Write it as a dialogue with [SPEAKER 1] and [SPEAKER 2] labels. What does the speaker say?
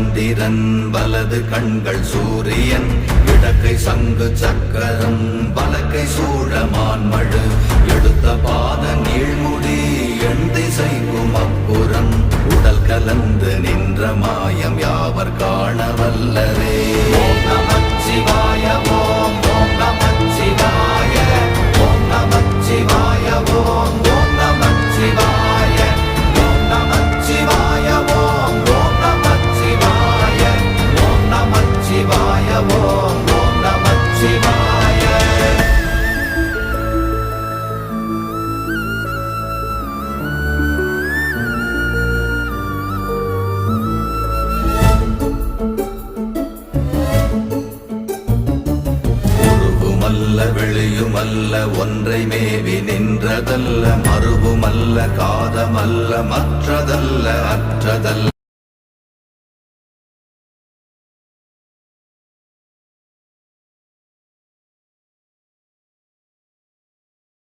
[SPEAKER 1] சந்திரன் வலது கண்கள் சூரியன் இடக்கை சங்கு சக்கரம் வலக்கை சூழமான்மழு எடுத்த பாத நீழ்முடி எண் திசைக்கும் அப்புறம் உடல் கலந்து நின்ற மாயம் யாவர் காண வல்லரே. ஓம் நமச்சிவாய ஓம் ஓம் நமச்சிவாய ஓம் நமச்சிவாய ஓம் ஓம் நமச்சிவாய ஓம் நமச்சிவாய ஓம் ஓம் நமச்சிவாய ஓம் நமச்சிவாய ஓம் ஓம் நமச்சிவாய. வெளியுமல்ல ஒன்றை மேவி நின்றதல்ல மறுவுமல்ல காதமல்ல மற்றதல்ல அற்றதல்ல